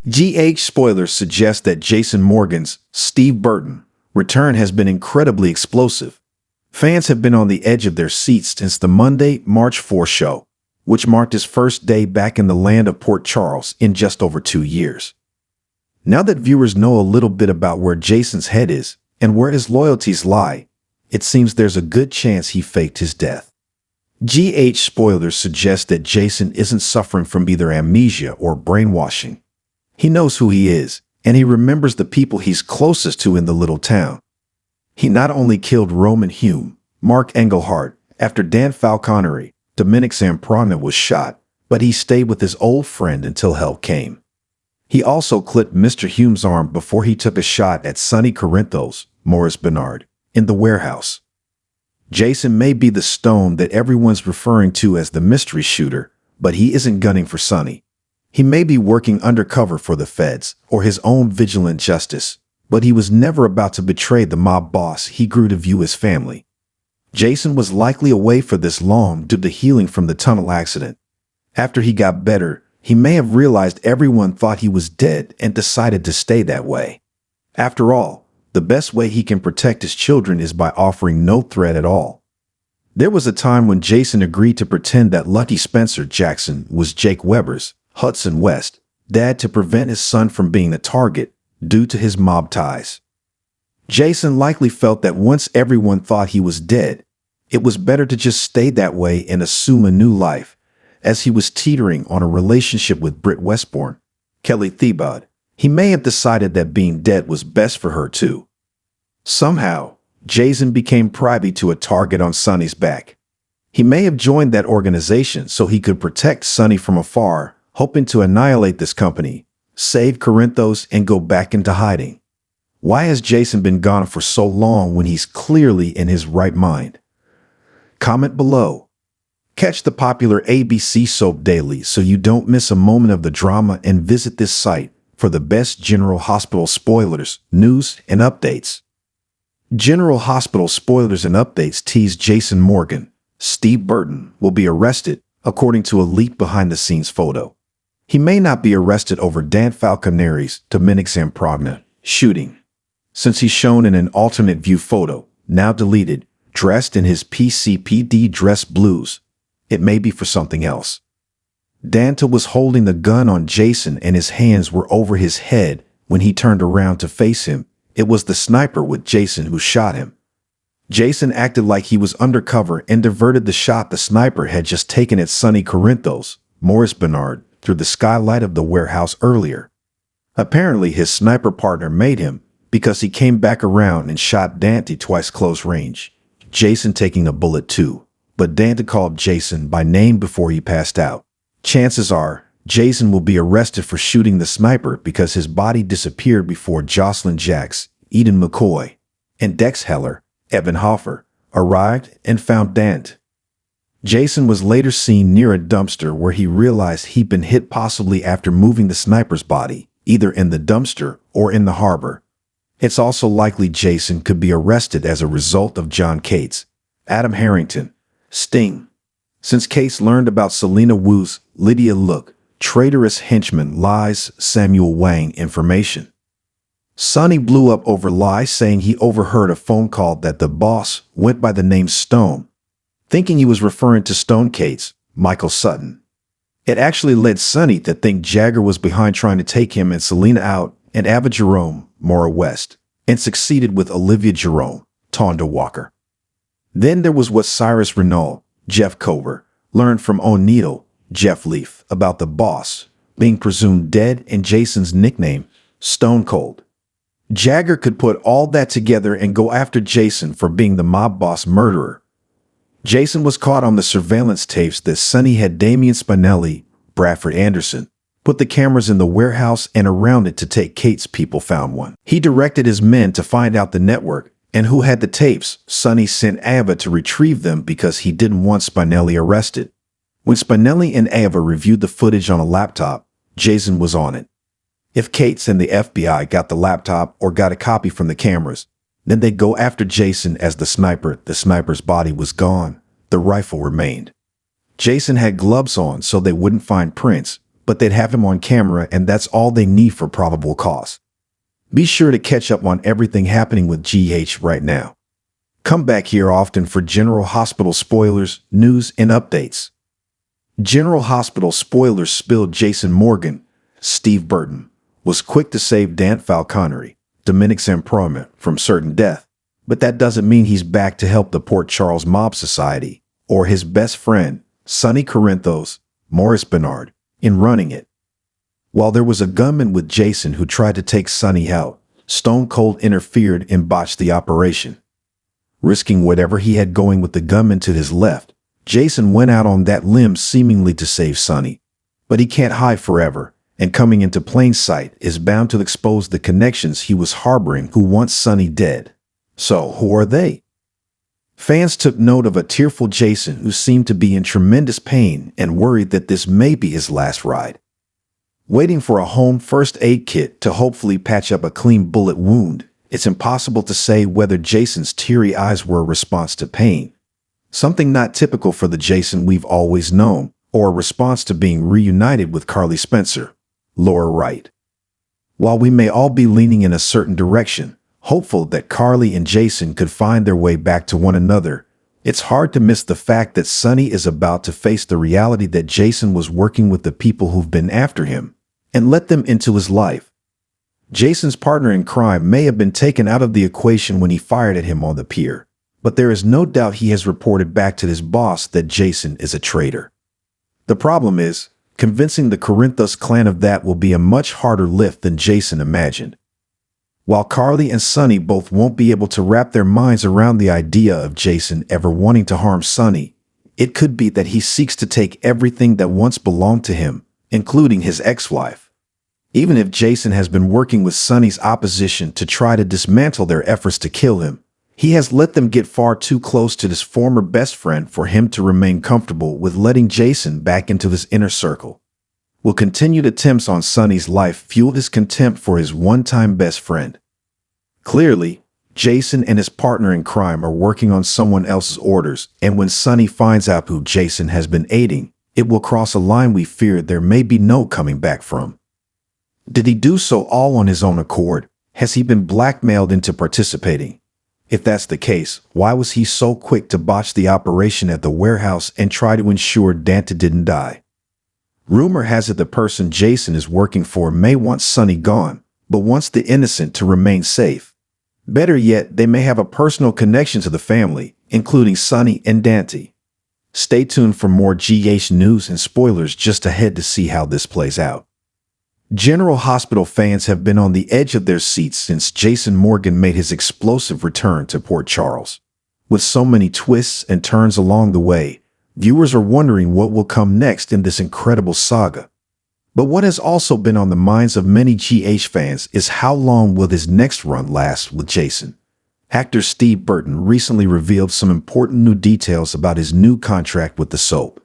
Spoilers suggest that Jason Morgan's Steve Burton return has been incredibly explosive. Fans have been on the edge of their seats since the Monday, March 4 show, which marked his first day back in the land of Port Charles in just over 2 years. Now that viewers know a little bit about where Jason's head is and where his loyalties lie, it seems there's a good chance he faked his death. Spoilers suggest that Jason isn't suffering from either amnesia or brainwashing. He knows who he is, and he remembers the people he's closest to in the little town. He not only killed Roman Hume, Mark Engelhardt, after Dan Falconeri, Dominic Zamprogna was shot, but he stayed with his old friend until help came. He also clipped Mr. Hume's arm before he took a shot at Sonny Corinthos, Maurice Bernard, in the warehouse. Jason may be the stone that everyone's referring to as the mystery shooter, but he isn't gunning for Sonny. He may be working undercover for the feds or his own vigilant justice, but he was never about to betray the mob boss he grew to view as family. Jason was likely away for this long due to healing from the tunnel accident. After he got better, he may have realized everyone thought he was dead and decided to stay that way. After all, the best way he can protect his children is by offering no threat at all. There was a time when Jason agreed to pretend that Lucky Spencer Jackson was Jake Weber's, Hudson West, dad to prevent his son from being a target due to his mob ties. Jason likely felt that once everyone thought he was dead, it was better to just stay that way and assume a new life, as he was teetering on a relationship with Britt Westbourne, Kelly Thiebaud. He may have decided that being dead was best for her too. Somehow, Jason became privy to a target on Sonny's back. He may have joined that organization so he could protect Sonny from afar, hoping to annihilate this company, save Corinthos, and go back into hiding. Why has Jason been gone for so long when he's clearly in his right mind? Comment below. Catch the popular ABC soap daily so you don't miss a moment of the drama, and visit this site for the best General Hospital spoilers, news, and updates. General Hospital spoilers and updates tease Jason Morgan, Steve Burton, will be arrested, according to a leaked behind-the-scenes photo. He may not be arrested over Dan Falconeri's Dominic Zamprogna shooting, since he's shown in an alternate view photo, now deleted, dressed in his PCPD dress blues. It may be for something else. Danta was holding the gun on Jason and his hands were over his head when he turned around to face him. It was the sniper with Jason who shot him. Jason acted like he was undercover and diverted the shot the sniper had just taken at Sonny Corinthos, Maurice Bernard, through the skylight of the warehouse earlier. Apparently his sniper partner made him, because he came back around and shot Dante twice close range, Jason taking a bullet too, but Dante called Jason by name before he passed out. Chances are, Jason will be arrested for shooting the sniper because his body disappeared before Jocelyn Jacks, Eden McCoy, and Dex Heller, Evan Hoffer, arrived and found Dante. Jason was later seen near a dumpster where he realized he'd been hit, possibly after moving the sniper's body, either in the dumpster or in the harbor. It's also likely Jason could be arrested as a result of John Cates, Adam Harrington, Sting. Since Cates learned about Selena Wu's Lydia Look, traitorous henchman lies Samuel Wang information. Sonny blew up over lies saying he overheard a phone call that the boss went by the name Stone, thinking he was referring to Stone Cates, Michael Sutton. It actually led Sonny to think Jagger was behind trying to take him and Selena out, and Ava Jerome, Maura West, and succeeded with Olivia Jerome, Tonda Walker. Then there was what Cyrus Renault, Jeff Cover, learned from O'Neill, Jeff Leaf, about the boss being presumed dead and Jason's nickname, Stone Cold. Jagger could put all that together and go after Jason for being the mob boss murderer. Jason was caught on the surveillance tapes that Sonny had Damian Spinelli, Bradford Anderson, put the cameras in the warehouse and around it to take Cates. People found one. He directed his men to find out the network and who had the tapes. Sonny sent Ava to retrieve them because he didn't want Spinelli arrested. When Spinelli and Ava reviewed the footage on a laptop, Jason was on it. If Cates and the FBI got the laptop or got a copy from the cameras, then they'd go after Jason as the sniper. The sniper's body was gone. The rifle remained. Jason had gloves on so they wouldn't find prints, but they'd have him on camera, and that's all they need for probable cause. Be sure to catch up on everything happening with GH right now. Come back here often for General Hospital spoilers, news, and updates. General Hospital spoilers spilled. Jason Morgan, Steve Burton, was quick to save Dan Falconeri, Dominic's employment, from certain death, but that doesn't mean he's back to help the Port Charles Mob Society or his best friend, Sonny Corinthos, Maurice Bernard, in running it. While there was a gunman with Jason who tried to take Sonny out, Stone Cold interfered and botched the operation. Risking whatever he had going with the gunman to his left, Jason went out on that limb seemingly to save Sonny. But he can't hide forever, and coming into plain sight is bound to expose the connections he was harboring who wants Sonny dead. So who are they? Fans took note of a tearful Jason who seemed to be in tremendous pain and worried that this may be his last ride. Waiting for a home first aid kit to hopefully patch up a clean bullet wound, it's impossible to say whether Jason's teary eyes were a response to pain, something not typical for the Jason we've always known, or a response to being reunited with Carly Spencer, Laura Wright. While we may all be leaning in a certain direction, hopeful that Carly and Jason could find their way back to one another, it's hard to miss the fact that Sonny is about to face the reality that Jason was working with the people who've been after him and let them into his life. Jason's partner in crime may have been taken out of the equation when he fired at him on the pier, but there is no doubt he has reported back to his boss that Jason is a traitor. The problem is, convincing the Corinthos clan of that will be a much harder lift than Jason imagined. While Carly and Sonny both won't be able to wrap their minds around the idea of Jason ever wanting to harm Sonny, it could be that he seeks to take everything that once belonged to him, including his ex-wife. Even if Jason has been working with Sonny's opposition to try to dismantle their efforts to kill him, he has let them get far too close to his former best friend for him to remain comfortable with letting Jason back into his inner circle. Will continued attempts on Sonny's life fuel his contempt for his one-time best friend? Clearly, Jason and his partner in crime are working on someone else's orders, and when Sonny finds out who Jason has been aiding, it will cross a line we feared there may be no coming back from. Did he do so all on his own accord? Has he been blackmailed into participating? If that's the case, why was he so quick to botch the operation at the warehouse and try to ensure Dante didn't die? Rumor has it the person Jason is working for may want Sonny gone, but wants the innocent to remain safe. Better yet, they may have a personal connection to the family, including Sonny and Dante. Stay tuned for more GH news and spoilers just ahead to see how this plays out. General Hospital fans have been on the edge of their seats since Jason Morgan made his explosive return to Port Charles. With so many twists and turns along the way, viewers are wondering what will come next in this incredible saga. But what has also been on the minds of many GH fans is how long will his next run last with Jason? Actor Steve Burton recently revealed some important new details about his new contract with the soap.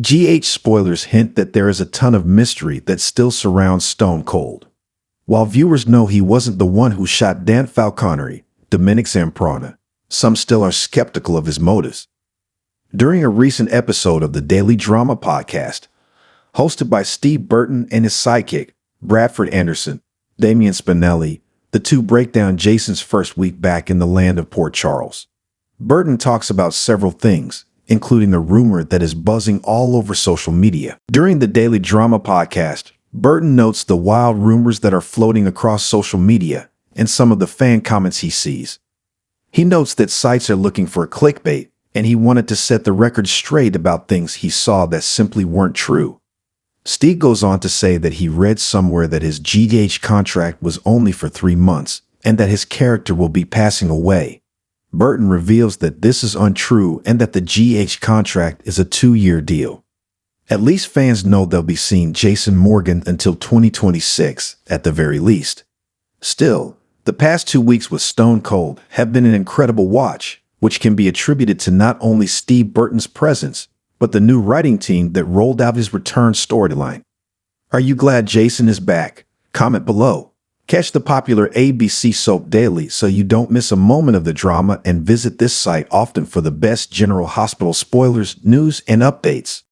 GH spoilers hint that there is a ton of mystery that still surrounds Stone Cold. While viewers know he wasn't the one who shot Dan Falconeri, Dominic's employment, some still are skeptical of his motives. During a recent episode of the Daily Drama podcast, hosted by Steve Burton and his sidekick, Bradford Anderson, Damian Spinelli, the two break down Jason's first week back in the land of Port Charles. Burton talks about several things, including the rumor that is buzzing all over social media. During the Daily Drama podcast, Burton notes the wild rumors that are floating across social media and some of the fan comments he sees. He notes that sites are looking for clickbait, and he wanted to set the record straight about things he saw that simply weren't true. Steve goes on to say that he read somewhere that his GH contract was only for 3 months and that his character will be passing away. Burton reveals that this is untrue and that the GH contract is a 2-year deal. At least fans know they'll be seeing Jason Morgan until 2026 at the very least. Still, the past 2 weeks with Stone Cold have been an incredible watch, which can be attributed to not only Steve Burton's presence, but the new writing team that rolled out his return storyline. Are you glad Jason is back? Comment below. Catch the popular ABC soap daily so you don't miss a moment of the drama, and visit this site often for the best General Hospital spoilers, news, and updates.